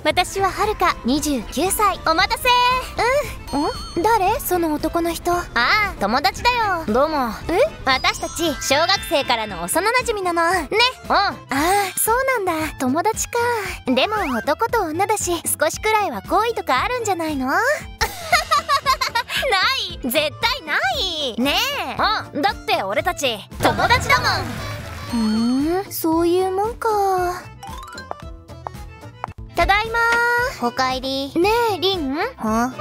私ははるか、29歳。お待たせ。誰その男の人。ああ、友達だよ。どうも。私たち小学生からの幼馴染なのね。ああ、そうなんだ。友達か。でも男と女だし、少しくらいは恋とかあるんじゃないの？ない、絶対ないねえ。だって俺たち友達だもん。そういうもんか。ただいまー。おかえり。ねえ、リン。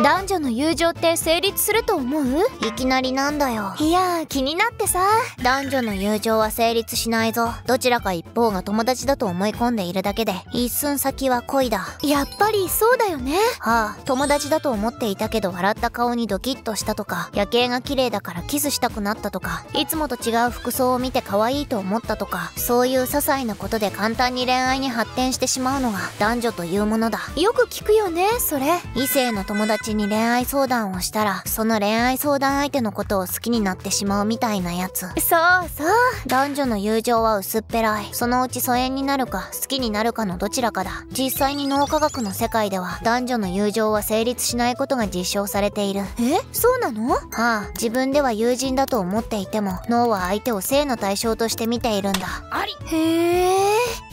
男女の友情って成立すると思う？いきなりなんだよ。いやー、気になってさ。男女の友情は成立しないぞ。どちらか一方が友達だと思い込んでいるだけで、一寸先は恋だ。やっぱりそうだよね。友達だと思っていたけど笑った顔にドキッとしたとか、夜景が綺麗だからキスしたくなったとか、いつもと違う服装を見て可愛いと思ったとか、そういう些細なことで簡単に恋愛に発展してしまうのが男女というものだ。よく聞くよね、それ。異性の友達に恋愛相談をしたら、その恋愛相談相手のことを好きになってしまうみたいなやつ。そうそう。男女の友情は薄っぺらい。そのうち疎遠になるか好きになるかのどちらかだ。実際に脳科学の世界では男女の友情は成立しないことが実証されている。そうなの？自分では友人だと思っていても、脳は相手を性の対象として見ているんだ。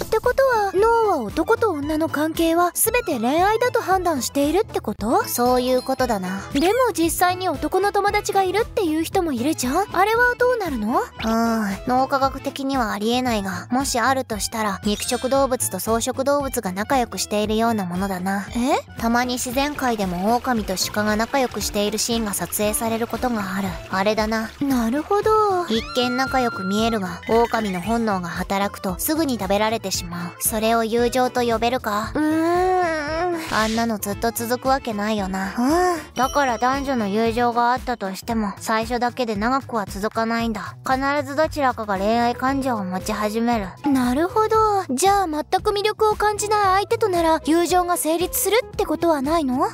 ってことは、脳は男と女の関係は全て恋愛だと判断しているってこと？そういうことだな。でも実際に男の友達がいるっていう人もいるじゃん。あれはどうなるの？脳科学的にはありえないが、もしあるとしたら肉食動物と草食動物が仲良くしているようなものだな。たまに自然界でも狼と鹿が仲良くしているシーンが撮影されることがある。あれだな。なるほど。一見仲良く見えるが、狼の本能が働くとすぐに食べられてしまう。それを友情と呼べるか？あんなのずっと続くわけないよな。だから男女の友情があったとしても、最初だけで長くは続かないんだ。必ずどちらかが恋愛感情を持ち始める。なるほど。じゃあ全く魅力を感じない相手となら友情が成立するってことはないの？例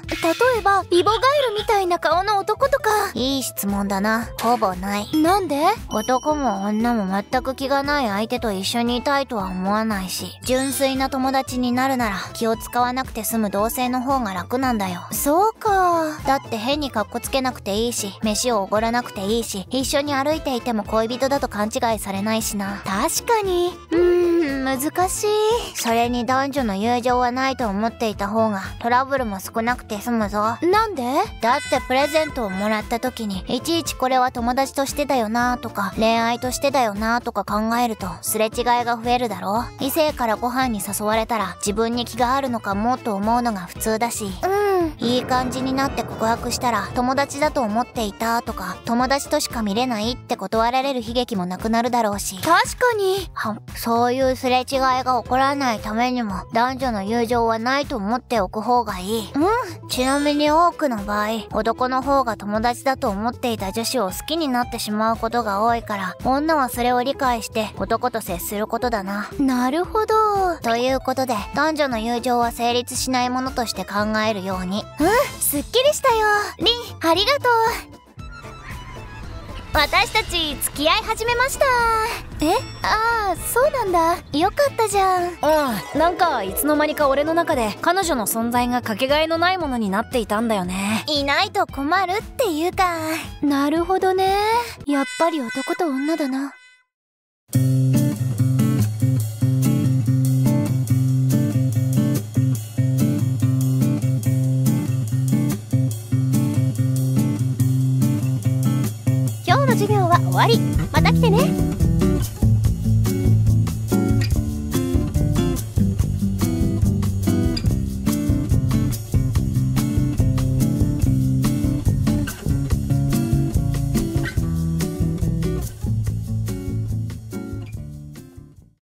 えばイボガエルみたいな顔の男とか。いい質問だな。ほぼない。なんで？男も女も全く気がない相手と一緒にいたいとは思わないし、純粋な友達になるなら気を使わなくて済む同性の方が楽なんだよ。そうか。だって変にカッコつけなくていいし、飯をおごらなくていいし、一緒に歩いていても恋人だと勘違いされないしな。確かに。難しい。それに男女の友情はないと思っていた方がトラブルも少なくて済むぞ。なんで？だってプレゼントをもらった時に、いちいちこれは友達としてだよなとか、恋愛としてだよなとか考えるとすれ違いが増えるだろ。異性からご飯に誘われたら自分に気があるのかもと思うのが普通だし、いい感じになって告白したら友達だと思っていたとか、友達としか見れないって断られる悲劇もなくなるだろうし。確かに。そういうすれ違いが起こらないためにも男女の友情はないと思っておく方がいい。ちなみに多くの場合、男の方が友達だと思っていた女子を好きになってしまうことが多いから、女はそれを理解して男と接することだな。なるほど。ということで、男女の友情は成立しないものとして考えるように。すっきりしたよ。リン、ありがとう。私たち付き合い始めました。そうなんだ。よかったじゃん。なんかいつの間にか俺の中で彼女の存在がかけがえのないものになっていたんだよね。いないと困るっていうか。なるほどね。やっぱり男と女だな。今日の授業は終わり。また来てね。